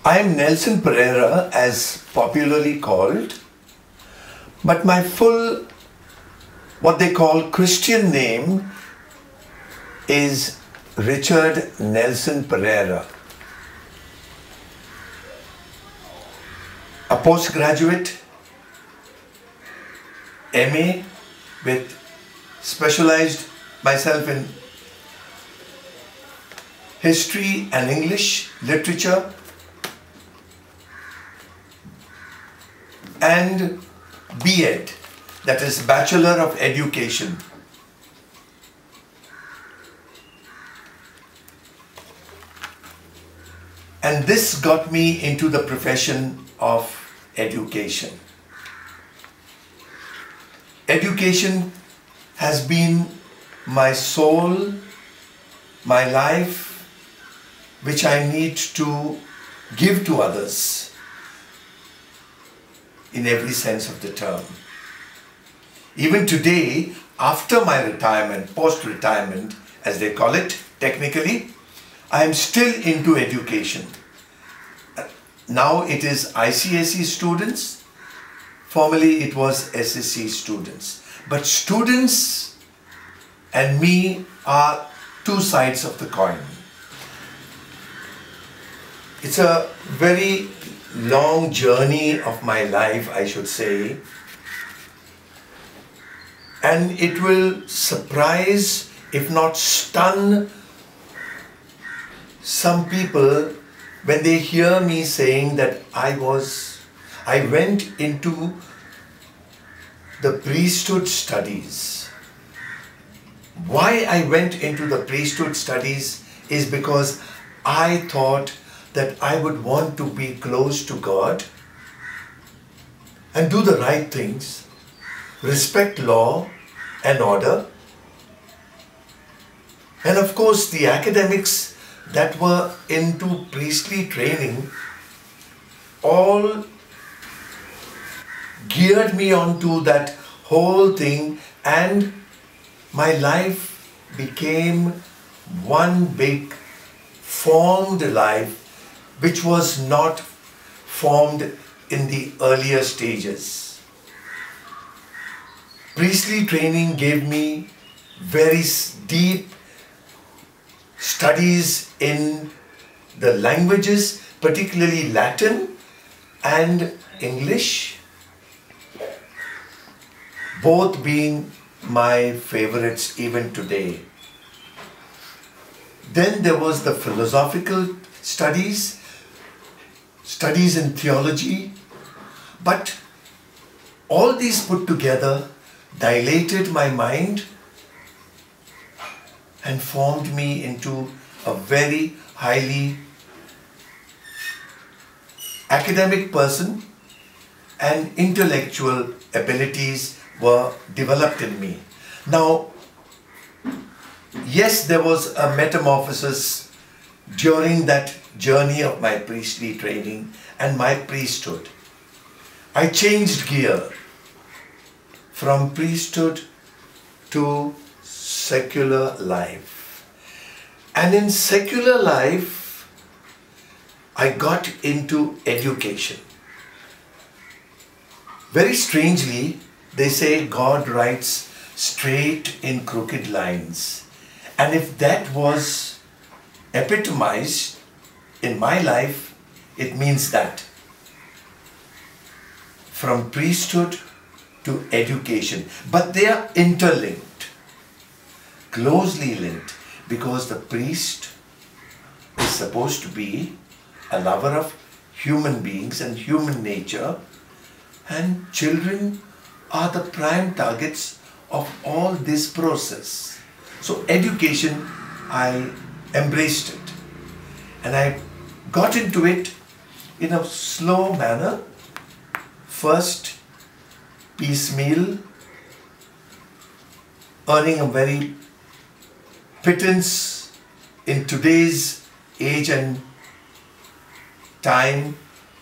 I am Nelson Pereira, as popularly called, but my full, what they call Christian name is Richard Nelson Pereira. A postgraduate, MA, with specialized myself in history and English literature, and B.Ed, that is Bachelor of Education. And this got me into the profession of education. Education has been my soul, my life, which I need to give to others in every sense of the term. Even today, after my retirement, post-retirement, as they call it technically, I am still into education. Now it is ICSE students, formerly it was SSC students. But students and me are two sides of the coin. It's a very long journey of my life, I should say. And it will surprise, if not stun, some people when they hear me saying that I went into the priesthood studies. Why I went into the priesthood studies is because I thought that I would want to be close to God and do the right things, respect law and order, and of course the academics that were into priestly training all geared me onto that whole thing, and my life became one big formed life which was not formed in the earlier stages. Priestly training gave me very deep studies in the languages, particularly Latin and English, both being my favorites even today. Then there was the philosophical studies in theology, but all these put together dilated my mind and formed me into a very highly academic person, and intellectual abilities were developed in me. Now, yes, there was a metamorphosis during that journey of my priestly training and my priesthood. I changed gear from priesthood to secular life. And in secular life, I got into education. Very strangely, they say God writes straight in crooked lines. And if that was epitomized in my life, it means that. From priesthood to education. But they are interlinked, closely linked, because the priest is supposed to be a lover of human beings and human nature, and children are the prime targets of all this process. So education, I embraced it, and I got into it in a slow manner. First, piecemeal, earning a very pittance in today's age and time,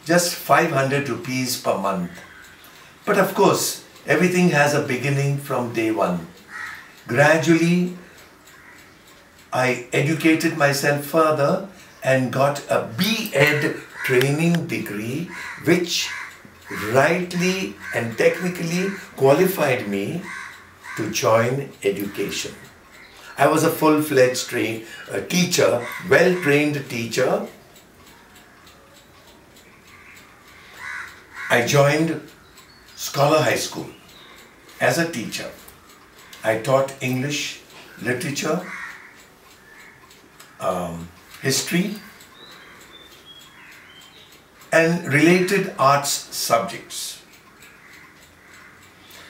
just 500 rupees per month. But of course, everything has a beginning from day one. Gradually, I educated myself further and got a B.Ed training degree which rightly and technically qualified me to join education. I was a full-fledged teacher, well-trained teacher. I joined Karthika.High.School as a teacher. I taught English, literature, history, and related arts subjects.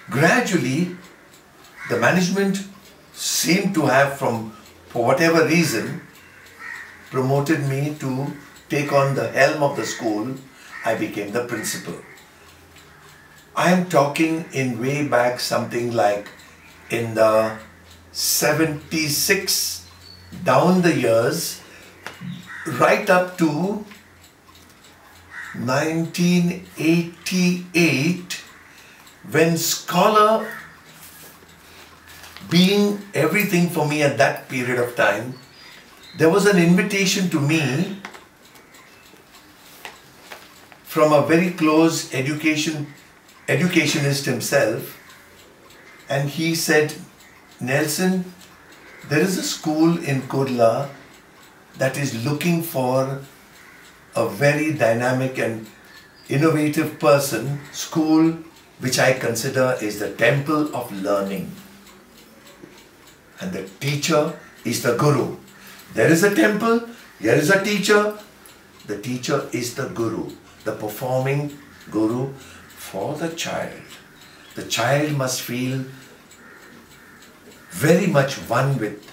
Gradually, the management seemed to have, for whatever reason, promoted me to take on the helm of the school. I became the principal. I am talking in way back something like in the 76, down the years, right up to 1988, when Scholar being everything for me at that period of time, there was an invitation to me from a very close educationist himself, and he said, Nelson, there is a school in Kurla that is looking for a very dynamic and innovative person, school which I consider is the temple of learning. And the teacher is the guru. There is a temple, here is a teacher. The teacher is the guru, the performing guru for the child. The child must feel very much one with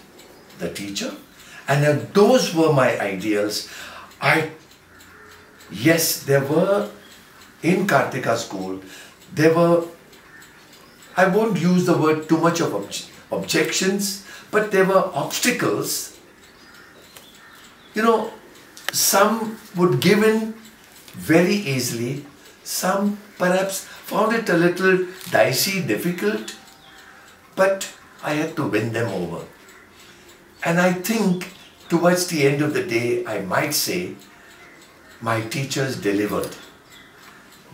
the teacher. And those were my ideals. Yes, there were, in Karthika.School, there were, I won't use the word too much of objections, but there were obstacles. You know, some would give in very easily, some perhaps found it a little dicey, difficult, but I had to win them over. And I think towards the end of the day, I might say, my teachers delivered.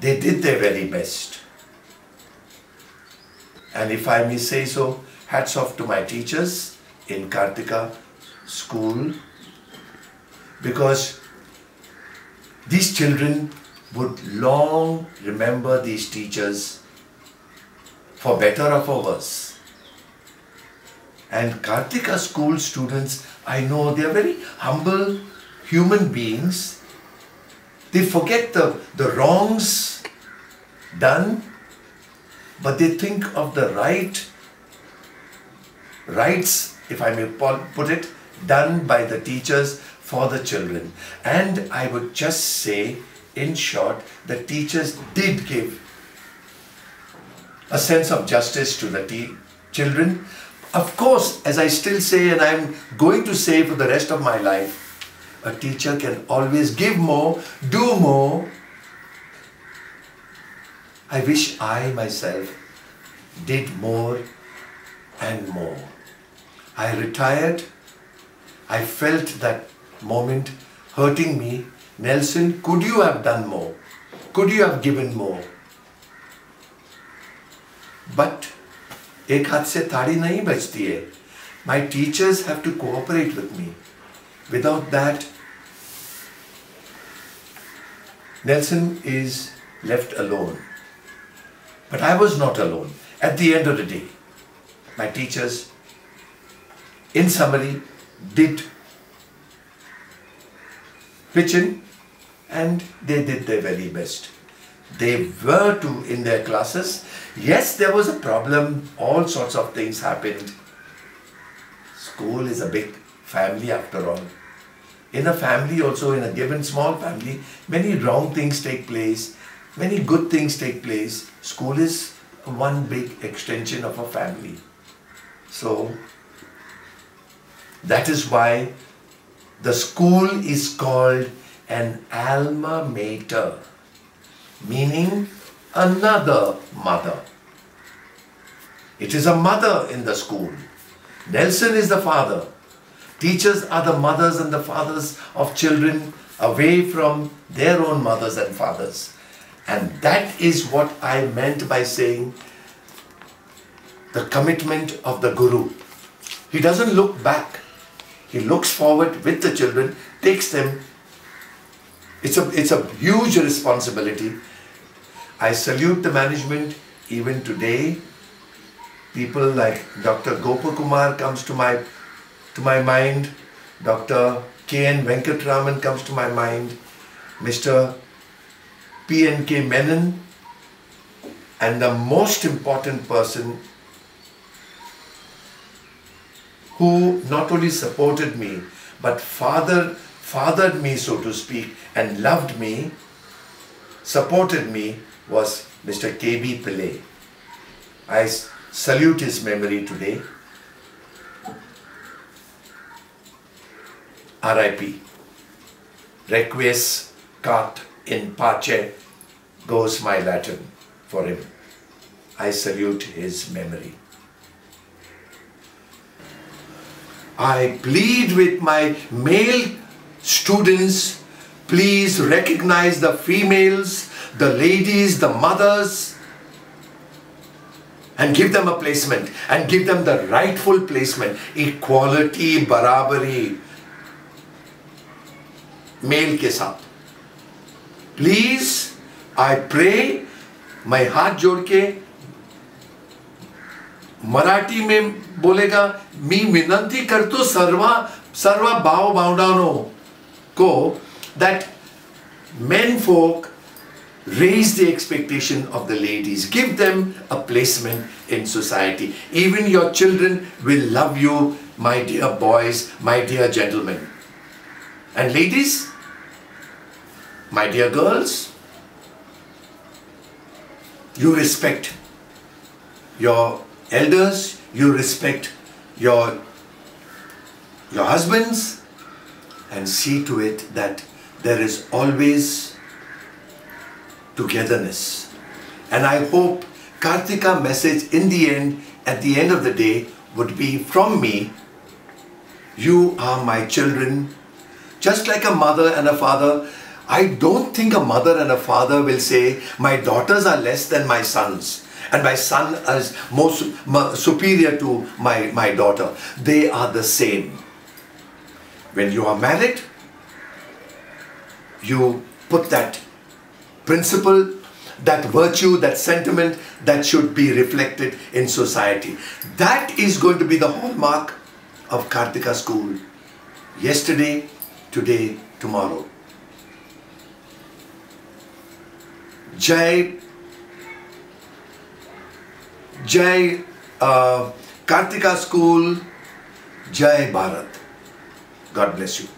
They did their very best. And if I may say so, hats off to my teachers in Karthika.School, because these children would long remember these teachers for better or for worse. And Karthika.School students, I know they are very humble human beings. They forget the wrongs done, but they think of the rights, if I may put it, done by the teachers for the children. And I would just say, in short, the teachers did give a sense of justice to the children. Of course, as I still say, and I'm going to say for the rest of my life, a teacher can always give more, do more. I wish I myself did more and more. I retired. I felt that moment hurting me. Nelson, could you have done more? Could you have given more? But एक हाथ से ताड़ी नहीं बजती है. My teachers have to cooperate with me. Without that, Nelson is left alone. But I was not alone. At the end of the day, my teachers, in summary, did pitch in, and they did their very best. They were in their classes. Yes, there was a problem. All sorts of things happened. School is a big family after all. In a family also, in a given small family, many wrong things take place. Many good things take place. School is one big extension of a family. So, that is why the school is called an alma mater, meaning another mother. It is a mother in the school. Nelson is the father. Teachers are the mothers and the fathers of children away from their own mothers and fathers. And that is what I meant by saying the commitment of the Guru. He doesn't look back. He looks forward with the children, takes them. It's a huge responsibility. I salute the management. Even today, people like Dr. Gopakumar comes to my mind. Dr. K.N. Venkatraman comes to my mind. Mr. P.N.K. Menon. And the most important person who not only supported me, but fathered me, so to speak, and loved me, supported me, was Mr. K.B. Pillai. I salute his memory today. R.I.P. Requiescat in pace goes my Latin for him. I salute his memory. I plead with my male students, please recognize the females, the ladies, the mothers, and give them a placement, and give them the rightful placement. Equality, barabari, male ke saath. Please, I pray, मैं हाथ जोड़ के मराठी में बोलेगा, मी विनंती करतो सर्व भाव भावनाओं को, that men folk raise the expectation of the ladies. Give them a placement in society. Even your children will love you, my dear boys, my dear gentlemen. And ladies, my dear girls, you respect your elders, you respect your husbands, and see to it that there is always togetherness. And I hope Karthika message in the end, at the end of the day, would be from me, you are my children. Just like a mother and a father, I don't think a mother and a father will say, my daughters are less than my sons, and my son is more superior to my daughter. They are the same. When you are married, you put that principle, that virtue, that sentiment that should be reflected in society. That is going to be the hallmark of Karthika School. Yesterday, today, tomorrow. Jai Karthika School, Jai Bharat. God bless you.